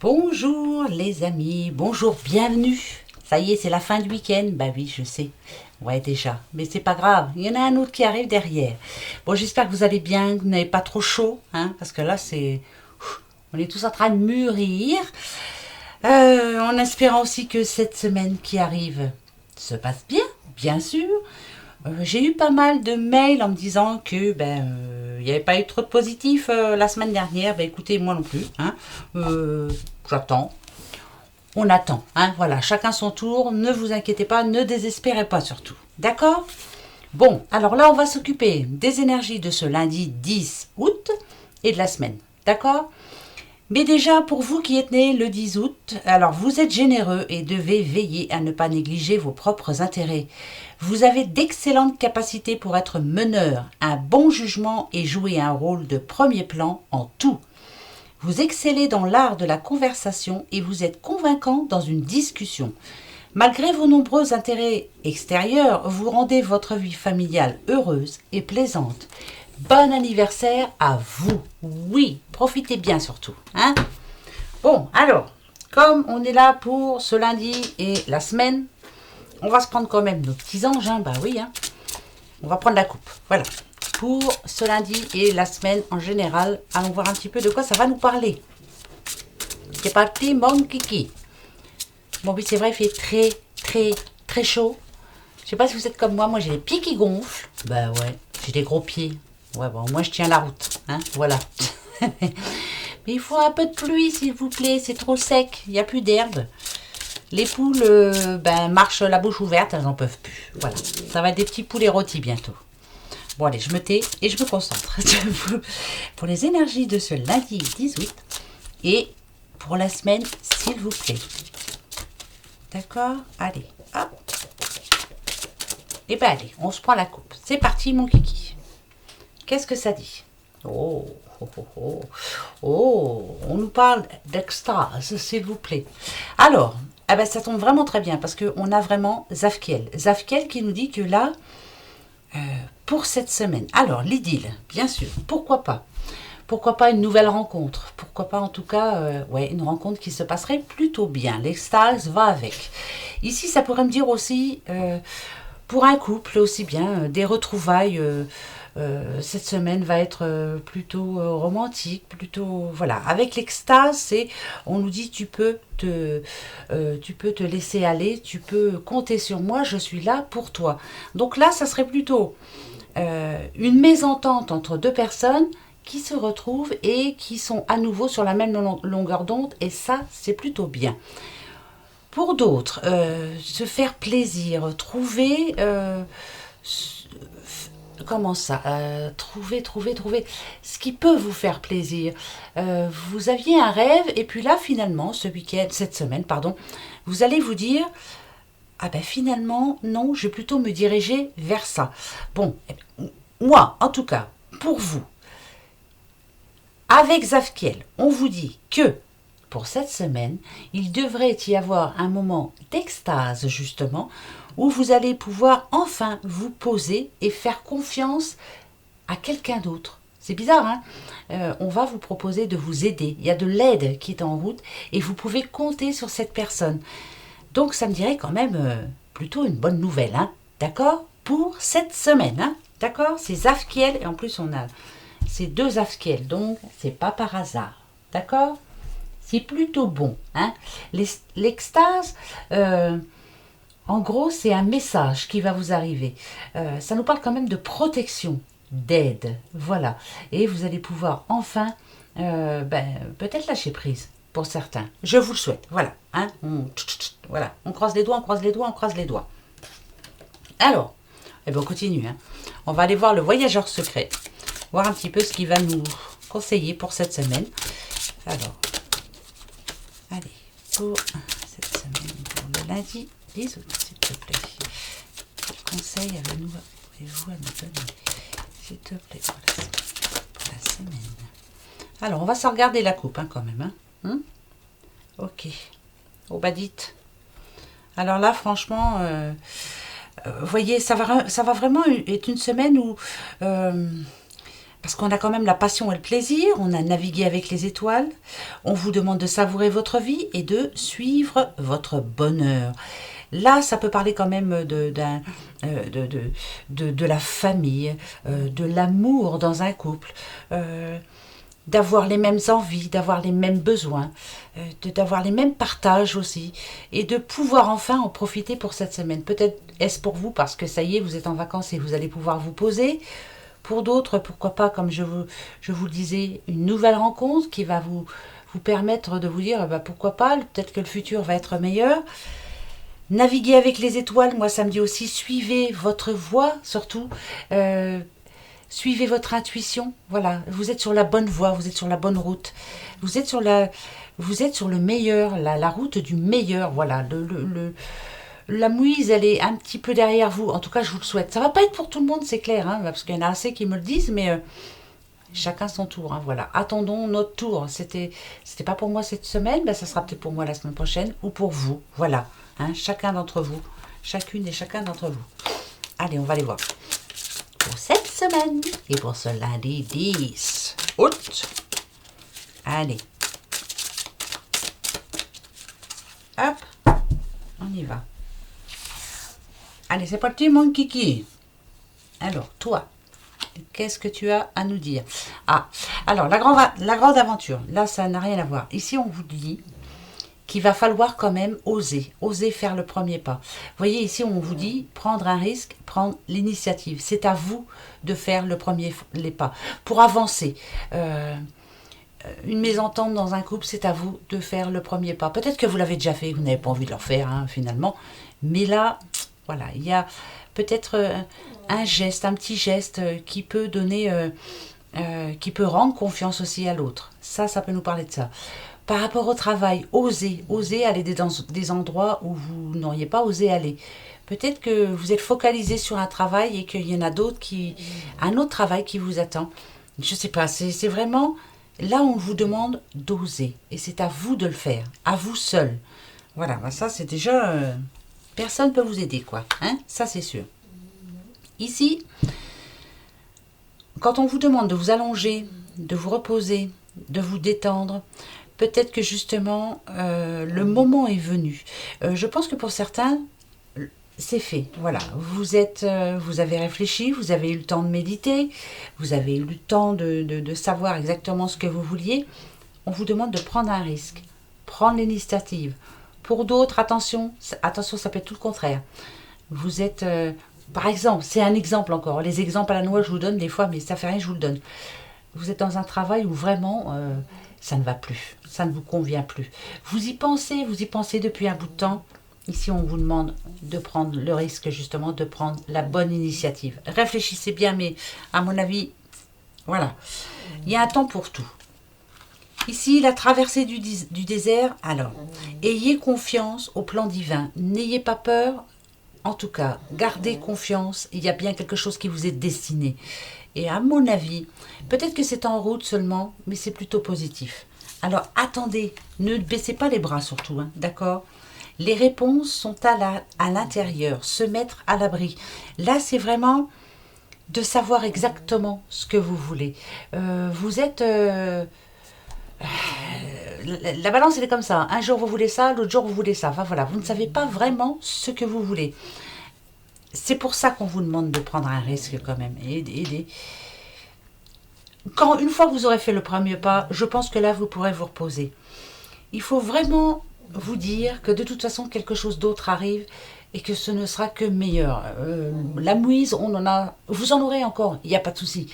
Bonjour les amis, bonjour, bienvenue. Ça y est, c'est la fin du week-end. Bah oui, je sais. Ouais, déjà. Mais c'est pas grave, il y en a un autre qui arrive derrière. Bon, j'espère que vous allez bien, que vous n'avez pas trop chaud, hein, parce que là, c'est... On est tous en train de mûrir. En espérant aussi que cette semaine qui arrive se passe bien, bien sûr. J'ai eu pas mal de mails en me disant que il n'y avait pas eu trop de positifs la semaine dernière. Ben écoutez, moi non plus. Hein. J'attends. On attend. Hein. Voilà, chacun son tour. Ne vous inquiétez pas, ne désespérez pas surtout. D'accord? Bon, alors là, on va s'occuper des énergies de ce lundi 10 août et de la semaine. D'accord? Mais déjà, pour vous qui êtes nés le 10 août, alors vous êtes généreux et devez veiller à ne pas négliger vos propres intérêts. Vous avez d'excellentes capacités pour être meneur, un bon jugement et jouer un rôle de premier plan en tout. Vous excellez dans l'art de la conversation et vous êtes convaincant dans une discussion. Malgré vos nombreux intérêts extérieurs, vous rendez votre vie familiale heureuse et plaisante. Bon anniversaire à vous. Oui, profitez bien surtout. Hein. Bon, alors, comme on est là pour ce lundi et la semaine, on va se prendre quand même nos petits anges. Hein, bah oui, hein. On va prendre la coupe. Voilà. Pour ce lundi et la semaine en général, allons voir un petit peu de quoi ça va nous parler. C'est parti, mon kiki. Bon, oui, c'est vrai, il fait très chaud. Je sais pas si vous êtes comme moi j'ai les pieds qui gonflent. Bah ouais, j'ai des gros pieds. Ouais, bon, moi je tiens la route, hein, voilà. Mais il faut un peu de pluie, s'il vous plaît, c'est trop sec, il n'y a plus d'herbe. Les poules, marchent la bouche ouverte, elles n'en peuvent plus. Voilà, ça va être des petits poulets rôtis bientôt. Bon, allez, je me tais et je me concentre. Pour les énergies de ce lundi 10 août et pour la semaine, s'il vous plaît. D'accord? Allez, hop. Et ben allez, on se prend la coupe. C'est parti, mon kiki. Qu'est-ce que ça dit? Oh, on nous parle d'extase, s'il vous plaît. Alors, ça tombe vraiment très bien parce qu'on a vraiment Zafkiel. Zafkiel qui nous dit que là, pour cette semaine, alors l'idylle, bien sûr, pourquoi pas? Pourquoi pas une nouvelle rencontre? Pourquoi pas en tout cas, une rencontre qui se passerait plutôt bien. L'extase va avec. Ici, ça pourrait me dire aussi, pour un couple aussi bien, des retrouvailles. Cette semaine va être plutôt romantique, plutôt voilà. Avec l'extase, on nous dit tu peux te laisser aller, tu peux compter sur moi, je suis là pour toi. Donc là, ça serait plutôt une mésentente entre deux personnes qui se retrouvent et qui sont à nouveau sur la même longueur d'onde, et ça, c'est plutôt bien. Pour d'autres, se faire plaisir, trouver... comment ça trouver ce qui peut vous faire plaisir. Vous aviez un rêve et puis là, finalement, cette semaine, pardon, vous allez vous dire... Ah ben finalement, non, je vais plutôt me diriger vers ça. Bon, moi, en tout cas, pour vous, avec Zafkiel, on vous dit que pour cette semaine, il devrait y avoir un moment d'extase, justement, où vous allez pouvoir enfin vous poser et faire confiance à quelqu'un d'autre. C'est bizarre, hein. On va vous proposer de vous aider. Il y a de l'aide qui est en route et vous pouvez compter sur cette personne. Donc ça me dirait quand même plutôt une bonne nouvelle, hein. D'accord? Pour cette semaine, hein. D'accord? C'est Zafkiel et en plus on a ces deux Zafkiel, donc c'est pas par hasard. D'accord? C'est plutôt bon, hein. L'extase, en gros, c'est un message qui va vous arriver. Ça nous parle quand même de protection, d'aide, voilà. Et vous allez pouvoir enfin, peut-être lâcher prise pour certains. Je vous le souhaite, voilà. Hein, voilà, on croise les doigts, on croise les doigts, on croise les doigts. Alors, on continue. Hein. On va aller voir le voyageur secret, voir un petit peu ce qu'il va nous conseiller pour cette semaine. Alors, allez, pour cette semaine, pour le lundi 10 août, s'il te plaît. Quel conseil avez-vous à nous donner, s'il te plaît, pour la semaine. Alors, on va s'en regarder la coupe, hein, quand même. Hein. Ok. Oh, bah dites. Alors là, franchement, vous voyez, ça va vraiment être une semaine où parce qu'on a quand même la passion et le plaisir, on a navigué avec les étoiles, on vous demande de savourer votre vie et de suivre votre bonheur. Là, ça peut parler quand même de la famille, de l'amour dans un couple, d'avoir les mêmes envies, d'avoir les mêmes besoins, d'avoir les mêmes partages aussi, et de pouvoir enfin en profiter pour cette semaine. Peut-être est-ce pour vous parce que ça y est, vous êtes en vacances et vous allez pouvoir vous poser. Pour d'autres, pourquoi pas, comme je vous le disais, une nouvelle rencontre qui va vous permettre de vous dire, bah, pourquoi pas, peut-être que le futur va être meilleur. Naviguer avec les étoiles, moi ça me dit aussi, suivez votre voie surtout, suivez votre intuition, voilà, vous êtes sur la bonne voie, vous êtes sur la bonne route, vous êtes sur le meilleur, la route du meilleur, voilà, la mouise elle est un petit peu derrière vous, en tout cas je vous le souhaite. Ça va pas être pour tout le monde, c'est clair, hein, parce qu'il y en a assez qui me le disent, mais chacun son tour, hein, voilà. Attendons notre tour. C'était pas pour moi cette semaine, ben ça sera peut-être pour moi la semaine prochaine ou pour vous, voilà. Hein, chacun d'entre vous, chacune et chacun d'entre vous. Allez, on va les voir. Pour cette semaine et pour ce lundi 10 août. Allez. Hop, on y va. Allez, c'est parti mon kiki. Alors, toi. Qu'est-ce que tu as à nous dire? Ah, alors, la grande aventure. Là, ça n'a rien à voir. Ici, on vous dit qu'il va falloir quand même oser faire le premier pas. Vous voyez, ici, on vous dit prendre un risque, prendre l'initiative. C'est à vous de faire les pas. Pour avancer, une mésentente dans un couple, c'est à vous de faire le premier pas. Peut-être que vous l'avez déjà fait, vous n'avez pas envie de le refaire, hein, finalement. Mais là, voilà, il y a peut-être un geste, un petit geste qui peut donner, qui peut rendre confiance aussi à l'autre. Ça peut nous parler de ça. Par rapport au travail, osez aller dans des endroits où vous n'auriez pas osé aller. Peut-être que vous êtes focalisé sur un travail et qu'il y en a d'autres un autre travail qui vous attend. Je ne sais pas, c'est vraiment, là on vous demande d'oser. Et c'est à vous de le faire, à vous seul. Voilà, bah ça c'est déjà, personne ne peut vous aider, quoi. Hein, ça c'est sûr. Ici, quand on vous demande de vous allonger, de vous reposer, de vous détendre, peut-être que justement le moment est venu. Je pense que pour certains, c'est fait. Voilà, vous avez réfléchi, vous avez eu le temps de méditer, vous avez eu le temps de savoir exactement ce que vous vouliez. On vous demande de prendre un risque, prendre l'initiative. Pour d'autres, attention, ça peut être tout le contraire. Vous êtes, par exemple, c'est un exemple encore. Les exemples à la noix, je vous donne des fois, mais ça fait rien, je vous le donne. Vous êtes dans un travail où vraiment ça ne va plus, ça ne vous convient plus. Vous y pensez depuis un bout de temps. Ici, on vous demande de prendre le risque, justement, de prendre la bonne initiative. Réfléchissez bien, mais à mon avis, voilà. Il y a un temps pour tout. Ici, la traversée du désert, alors, ayez confiance au plan divin. N'ayez pas peur, en tout cas, gardez confiance. Il y a bien quelque chose qui vous est destiné. Et à mon avis, peut-être que c'est en route seulement, mais c'est plutôt positif. Alors attendez, ne baissez pas les bras surtout, hein, d'accord? Les réponses sont à l'intérieur, se mettre à l'abri. Là, c'est vraiment de savoir exactement ce que vous voulez. Vous êtes... la balance, elle est comme ça. Un jour, vous voulez ça, l'autre jour, vous voulez ça. Enfin, voilà, vous ne savez pas vraiment ce que vous voulez. C'est pour ça qu'on vous demande de prendre un risque quand même. Quand une fois que vous aurez fait le premier pas, je pense que là, vous pourrez vous reposer. Il faut vraiment vous dire que de toute façon, quelque chose d'autre arrive et que ce ne sera que meilleur. La mouise, vous en aurez encore, il n'y a pas de souci.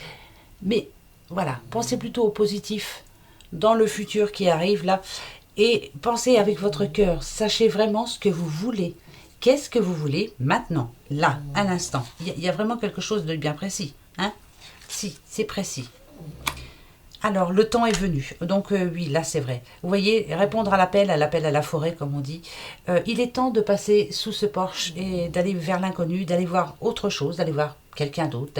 Mais voilà, pensez plutôt au positif dans le futur qui arrive là. Et pensez avec votre cœur. Sachez vraiment ce que vous voulez. Qu'est-ce que vous voulez maintenant, là, à l'instant? Il y a vraiment quelque chose de bien précis. Hein? Si, c'est précis. Alors, le temps est venu. Donc, oui, là, c'est vrai. Vous voyez, répondre à l'appel à la forêt, comme on dit. Il est temps de passer sous ce porche et d'aller vers l'inconnu, d'aller voir autre chose, d'aller voir quelqu'un d'autre,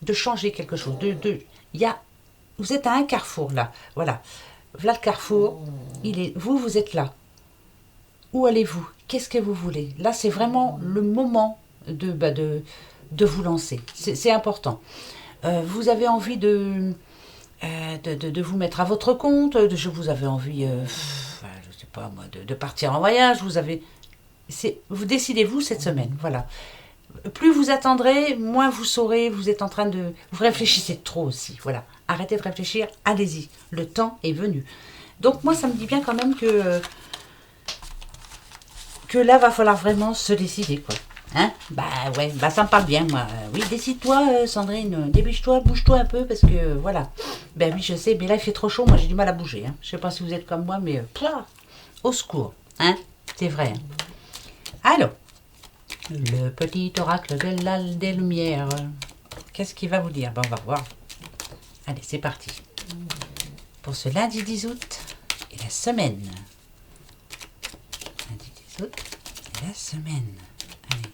de changer quelque chose. Vous êtes à un carrefour, là. Voilà. Voilà le carrefour. Vous êtes là. Où allez-vous? Qu'est-ce que vous voulez? Là, c'est vraiment le moment de vous lancer. C'est important. vous avez envie de vous mettre à votre compte, vous avez envie, je sais pas moi, de partir en voyage, vous décidez-vous cette semaine, voilà. Plus vous attendrez, moins vous saurez, vous êtes en train de... Vous réfléchissez trop aussi, voilà. Arrêtez de réfléchir, allez-y, le temps est venu. Donc moi, ça me dit bien quand même que là, va falloir vraiment se décider, quoi. Hein? Bah ouais, bah ça me parle bien, moi. Oui, décide-toi, Sandrine, dépêche-toi, bouge-toi un peu, parce que, voilà. Ben oui, je sais, mais là, il fait trop chaud, moi, j'ai du mal à bouger. Hein. Je sais pas si vous êtes comme moi, mais... au secours, hein? C'est vrai. Hein. Alors, le petit oracle des Lumières. Qu'est-ce qu'il va vous dire? Ben, on va voir. Allez, c'est parti. Pour ce lundi 10 août et la semaine. Lundi 10 août et la semaine. Allez.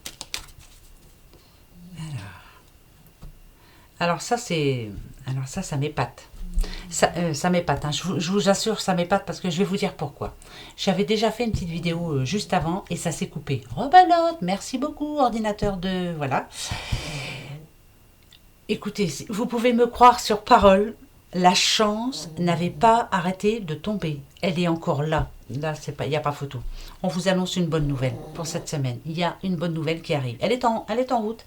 Alors ça, ça m'épate. Ça m'épate, hein. Je vous assure, ça m'épate parce que je vais vous dire pourquoi. J'avais déjà fait une petite vidéo juste avant et ça s'est coupé. Rebelote, merci beaucoup, ordinateur de... Voilà. Écoutez, vous pouvez me croire sur parole, la chance n'avait pas arrêté de tomber. Elle est encore là. Là, il n'y a pas photo. On vous annonce une bonne nouvelle pour cette semaine. Il y a une bonne nouvelle qui arrive. Elle est en route.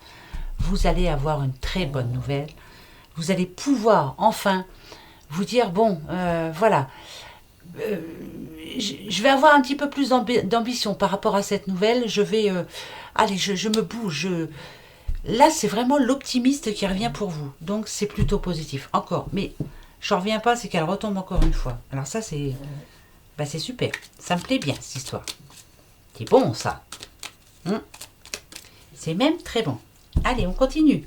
Vous allez avoir une très bonne nouvelle. Vous allez pouvoir enfin vous dire, bon, voilà, je vais avoir un petit peu plus d'ambition par rapport à cette nouvelle. Je vais, allez, je me bouge. Là, c'est vraiment l'optimiste qui revient pour vous. Donc, c'est plutôt positif. Encore, mais je ne reviens pas, c'est qu'elle retombe encore une fois. Alors ça, c'est super. Ça me plaît bien, cette histoire. C'est bon, ça. C'est même très bon. Allez, on continue.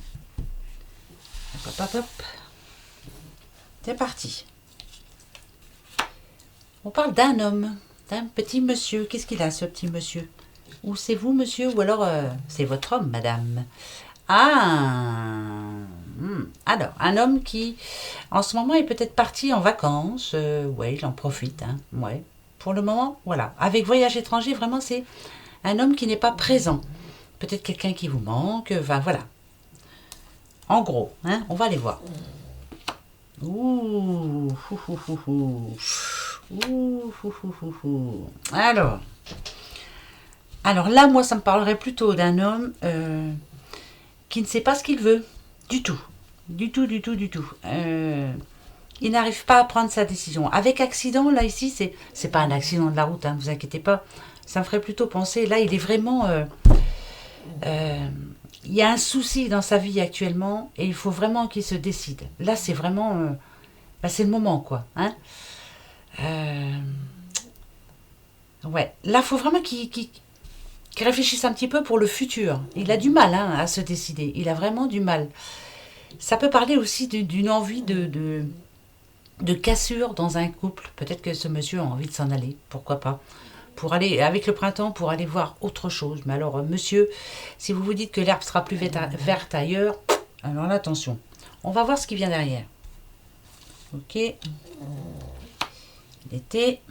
Hop, hop, hop. C'est parti. On parle d'un homme, d'un petit monsieur. Qu'est-ce qu'il a, ce petit monsieur? Ou c'est vous, monsieur, ou alors c'est votre homme, madame. Ah, alors, un homme qui, en ce moment, est peut-être parti en vacances. Ouais, il en profite, hein. Ouais. Pour le moment, voilà. Avec voyage étranger, vraiment, c'est un homme qui n'est pas présent. Peut-être quelqu'un qui vous manque. Voilà. En gros, hein, on va aller voir. Ouh, Alors là, moi, ça me parlerait plutôt d'un homme qui ne sait pas ce qu'il veut. Du tout. Du tout. Il n'arrive pas à prendre sa décision. Avec accident, là, ici, c'est pas un accident de la route, hein, ne vous inquiétez pas. Ça me ferait plutôt penser, là, il est vraiment... il y a un souci dans sa vie actuellement et il faut vraiment qu'il se décide. Là, c'est vraiment... c'est le moment, quoi. Hein. Ouais. Là, il faut vraiment qu'il réfléchisse un petit peu pour le futur. Il a du mal, hein, à se décider. Il a vraiment du mal. Ça peut parler aussi d'une envie de cassure dans un couple. Peut-être que ce monsieur a envie de s'en aller. Pourquoi pas? Pour aller, avec le printemps, pour aller voir autre chose. Mais alors, monsieur, si vous vous dites que l'herbe sera plus verte ailleurs, alors là, attention. On va voir ce qui vient derrière. Ok. L'été.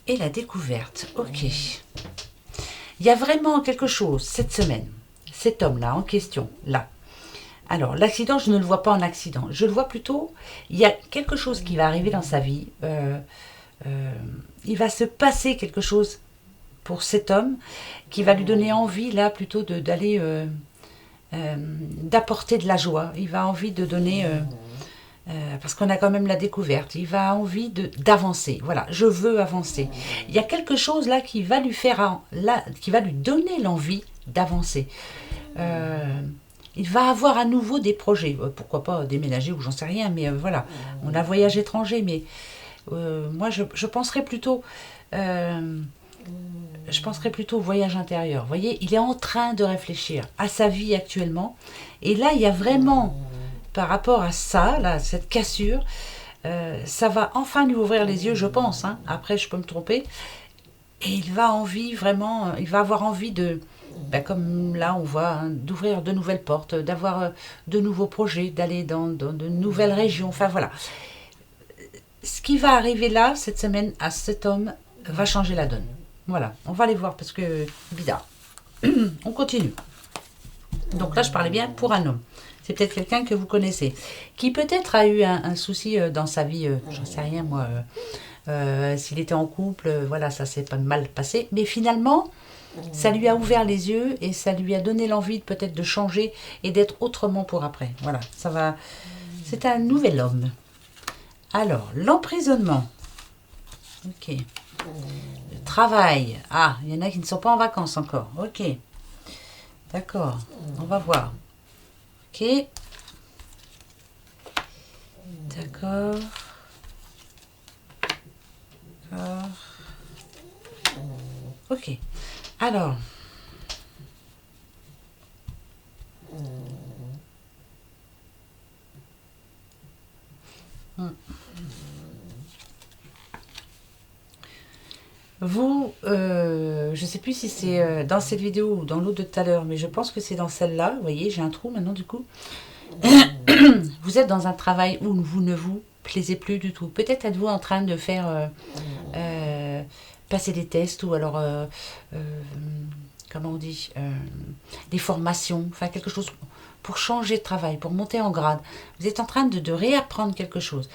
Et la découverte. Ok. Il y a vraiment quelque chose cette semaine. Cet homme-là en question, là. Alors, l'accident, je ne le vois pas en accident. Je le vois plutôt, il y a quelque chose qui va arriver dans sa vie. Il va se passer quelque chose pour cet homme qui va lui donner envie, là, plutôt d'aller... d'apporter de la joie. Il va envie de donner... parce qu'on a quand même la découverte. Il va envie d'avancer. Voilà, je veux avancer. Il y a quelque chose là qui va lui faire... qui va lui donner l'envie d'avancer. Il va avoir à nouveau des projets. Pourquoi pas déménager ou j'en sais rien, mais voilà. On a voyage étranger, mais moi je penserais plutôt... je penserais plutôt au voyage intérieur. Vous voyez, il est en train de réfléchir à sa vie actuellement. Et là, il y a vraiment, par rapport à ça, là, cette cassure, ça va enfin lui ouvrir les yeux, je pense. Hein. Après, je peux me tromper. Et il va avoir envie de... comme là, on voit, hein, d'ouvrir de nouvelles portes, d'avoir de nouveaux projets, d'aller dans de nouvelles régions. Enfin, voilà. Ce qui va arriver là, cette semaine, à cet homme, va changer la donne. Voilà, on va aller voir parce que bizarre. On continue. Donc là, je parlais bien pour un homme. C'est peut-être quelqu'un que vous connaissez, qui peut-être a eu un souci dans sa vie, j'en sais rien moi, s'il était en couple, voilà, ça s'est pas mal passé. Mais finalement, ça lui a ouvert les yeux et ça lui a donné l'envie peut-être de changer et d'être autrement pour après. Voilà, ça va. C'est un nouvel homme. Alors, l'emprisonnement. Ok. Le travail. Ah, il y en a qui ne sont pas en vacances encore. Ok. D'accord. On va voir. Ok. D'accord. D'accord. Ok. Alors. Vous, je ne sais plus si c'est dans cette vidéo ou dans l'autre de tout à l'heure, mais je pense que c'est dans celle-là. Vous voyez, j'ai un trou maintenant du coup. Vous êtes dans un travail où vous ne vous plaisez plus du tout. Peut-être êtes-vous en train de faire passer des tests ou alors, comment on dit, des formations, enfin quelque chose pour changer de travail, pour monter en grade. Vous êtes en train de réapprendre quelque chose.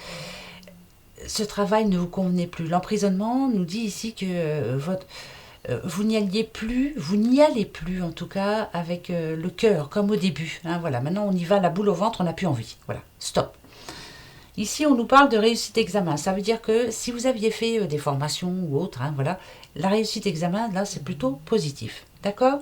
Ce travail ne vous convenait plus. L'emprisonnement nous dit ici que vous n'y allez plus en tout cas avec le cœur comme au début. Hein, voilà, maintenant on y va la boule au ventre, on n'a plus envie. Voilà, stop. Ici, on nous parle de réussite d'examen. Ça veut dire que si vous aviez fait des formations ou autres, hein, voilà, la réussite d'examen, là, c'est plutôt positif. D'accord?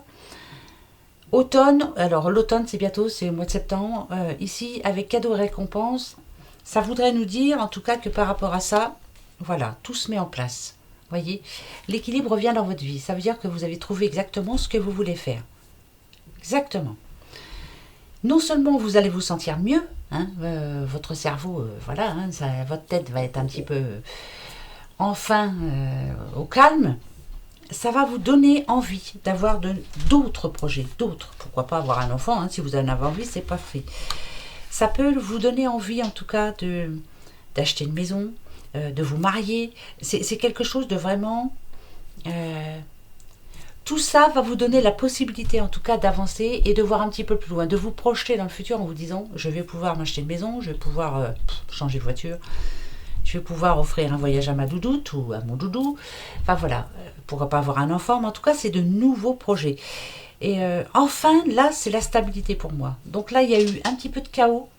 Automne, alors l'automne, c'est bientôt, c'est au mois de septembre. Ici, avec cadeau et récompense, ça voudrait nous dire, en tout cas, que par rapport à ça, voilà, tout se met en place. Voyez, l'équilibre revient dans votre vie. Ça veut dire que vous avez trouvé exactement ce que vous voulez faire. Exactement. Non seulement vous allez vous sentir mieux, hein, votre cerveau, voilà, hein, votre tête va être un petit peu enfin au calme, ça va vous donner envie d'avoir d'autres projets, d'autres. Pourquoi pas avoir un enfant, hein, si vous en avez envie, c'est pas fait. Ça peut vous donner envie en tout cas d'acheter une maison, de vous marier. C'est quelque chose de vraiment... tout ça va vous donner la possibilité en tout cas d'avancer et de voir un petit peu plus loin, de vous projeter dans le futur en vous disant je vais pouvoir m'acheter une maison, je vais pouvoir changer de voiture, je vais pouvoir offrir un voyage à ma doudoute ou à mon doudou. Enfin voilà, pourquoi pas avoir un enfant, mais en tout cas c'est de nouveaux projets. Et enfin là c'est la stabilité pour moi. Donc là il y a eu un petit peu de chaos,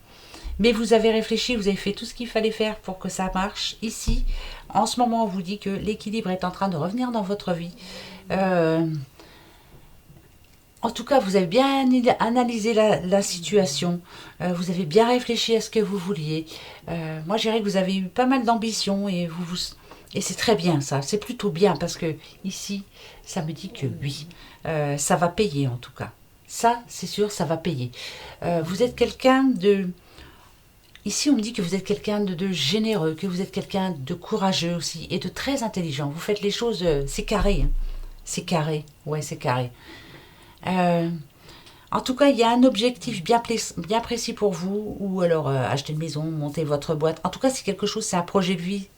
mais vous avez réfléchi, vous avez fait tout ce qu'il fallait faire pour que ça marche. Ici, en ce moment on vous dit que l'équilibre est en train de revenir dans votre vie. En tout cas, vous avez bien analysé la situation, vous avez bien réfléchi à ce que vous vouliez. Moi, je dirais que vous avez eu pas mal d'ambition et et c'est très bien ça, c'est plutôt bien parce que ici, ça me dit que oui, ça va payer en tout cas. Ça, c'est sûr, ça va payer. Vous êtes quelqu'un de... Ici, on me dit que vous êtes quelqu'un de généreux, que vous êtes quelqu'un de courageux aussi et de très intelligent. Vous faites les choses, c'est carré. Hein. C'est carré, ouais, c'est carré. En tout cas, il y a un objectif bien précis pour vous, ou alors acheter une maison, monter votre boîte. En tout cas, c'est quelque chose, c'est un projet de vie.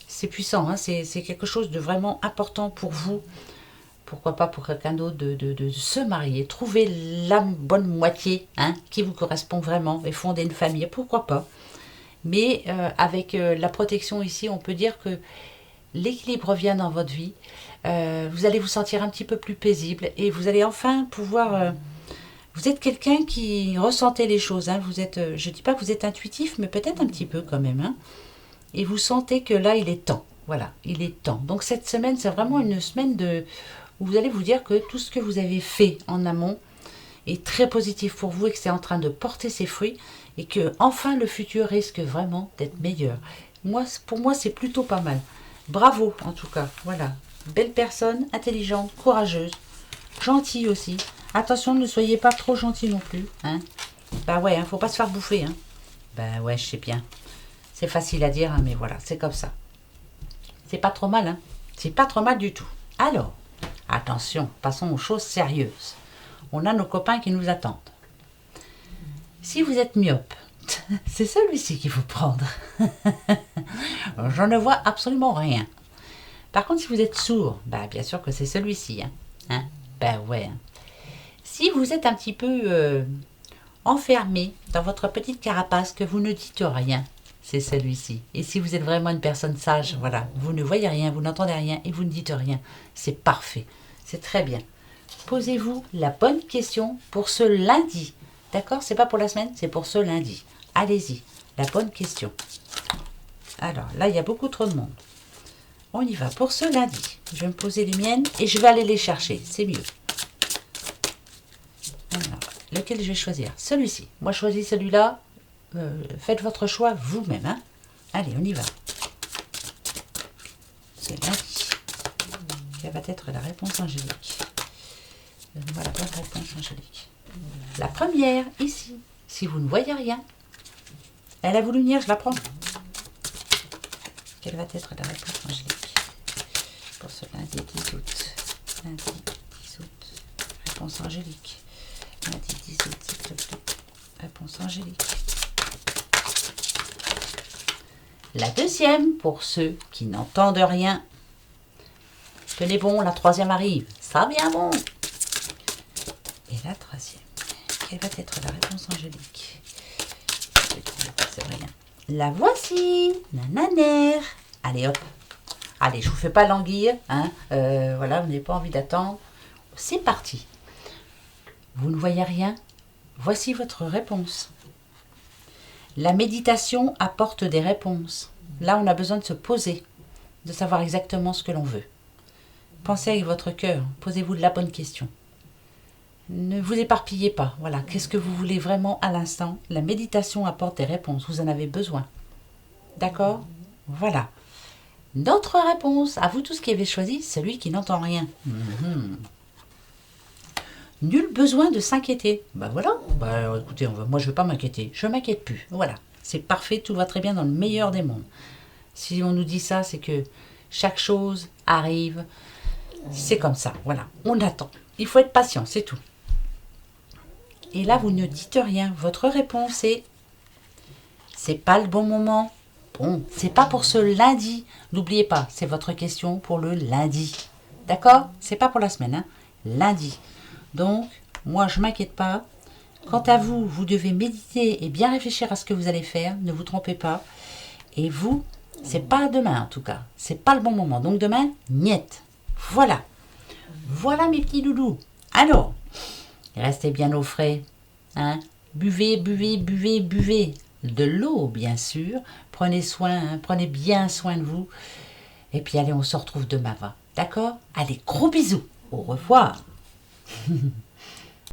C'est puissant, hein, c'est quelque chose de vraiment important pour vous. Pourquoi pas pour quelqu'un d'autre de se marier, trouver la bonne moitié hein, qui vous correspond vraiment et fonder une famille, pourquoi pas. Mais avec la protection ici, on peut dire que l'équilibre revient dans votre vie. Vous allez vous sentir un petit peu plus paisible et vous allez enfin pouvoir... vous êtes quelqu'un qui ressentait les choses. Hein, vous êtes, je ne dis pas que vous êtes intuitif, mais peut-être un petit peu quand même. Hein, et vous sentez que là, il est temps. Voilà, il est temps. Donc cette semaine, c'est vraiment une semaine où vous allez vous dire que tout ce que vous avez fait en amont est très positif pour vous et que c'est en train de porter ses fruits et que enfin le futur risque vraiment d'être meilleur. Pour moi, c'est plutôt pas mal. Bravo en tout cas, voilà. Belle personne, intelligente, courageuse, gentille aussi. Attention, ne soyez pas trop gentil non plus. Hein. Bah ouais, hein, faut pas se faire bouffer. Hein. Bah ouais, je sais bien. C'est facile à dire, hein, mais voilà, c'est comme ça. C'est pas trop mal, hein. C'est pas trop mal du tout. Alors, attention, passons aux choses sérieuses. On a nos copains qui nous attendent. Si vous êtes myope, c'est celui-ci qu'il faut prendre. Je ne vois absolument rien. Par contre, si vous êtes sourd, bah bien sûr que c'est celui-ci. Hein. Ben ouais. Si vous êtes un petit peu enfermé dans votre petite carapace, que vous ne dites rien, c'est celui-ci. Et si vous êtes vraiment une personne sage, voilà, vous ne voyez rien, vous n'entendez rien et vous ne dites rien, c'est parfait, c'est très bien. Posez-vous la bonne question pour ce lundi. D'accord? C'est pas pour la semaine, c'est pour ce lundi. Allez-y, la bonne question. Alors, là, il y a beaucoup trop de monde. On y va pour ce lundi. Je vais me poser les miennes et je vais aller les chercher. C'est mieux. Alors, lequel je vais choisir? Celui-ci. Moi, je choisis celui-là. Faites votre choix vous-même. Hein. Allez, on y va. C'est lundi. Quelle va être la réponse angélique? Donne-moi la bonne réponse angélique. La première, ici. Si vous ne voyez rien. Elle a voulu venir, je la prends. Quelle va être la réponse angélique pour ce lundi 10 août? Lundi 10 août. Réponse angélique. Lundi 10 août, s'il te plaît. Réponse angélique. La deuxième, pour ceux qui n'entendent rien. Tenez bon, la troisième arrive. Ça vient bon. Et la troisième. Quelle va être la réponse angélique? C'est rien. La voici. Nananère. Allez hop. Allez, je vous fais pas languir. Hein. Voilà, vous n'avez pas envie d'attendre. C'est parti. Vous ne voyez rien? Voici votre réponse. La méditation apporte des réponses. Là, on a besoin de se poser, de savoir exactement ce que l'on veut. Pensez avec votre cœur, posez-vous de la bonne question. Ne vous éparpillez pas. Voilà, qu'est-ce que vous voulez vraiment à l'instant? La méditation apporte des réponses, vous en avez besoin. D'accord? Voilà. Notre réponse, à vous tous qui avez choisi, celui qui n'entend rien. Nul besoin de s'inquiéter. Bah voilà, écoutez, moi je ne vais pas m'inquiéter, je ne m'inquiète plus. Voilà, c'est parfait, tout va très bien dans le meilleur des mondes. Si on nous dit ça, c'est que chaque chose arrive, c'est comme ça, voilà, on attend. Il faut être patient, c'est tout. Et là, vous ne dites rien, votre réponse est « c'est pas le bon moment ». Bon, c'est pas pour ce lundi, n'oubliez pas, c'est votre question pour le lundi. D'accord? C'est pas pour la semaine, hein? Lundi. Donc, moi, je ne m'inquiète pas. Quant à vous, vous devez méditer et bien réfléchir à ce que vous allez faire. Ne vous trompez pas. Et vous, c'est pas demain en tout cas. C'est pas le bon moment. Donc demain, niet. Voilà. Voilà mes petits loulous. Alors, restez bien au frais. Hein? Buvez, buvez, buvez, buvez. De l'eau, bien sûr. Prenez soin, hein? Prenez bien soin de vous. Et puis allez, on se retrouve demain. D'accord? Allez, gros bisous. Au revoir.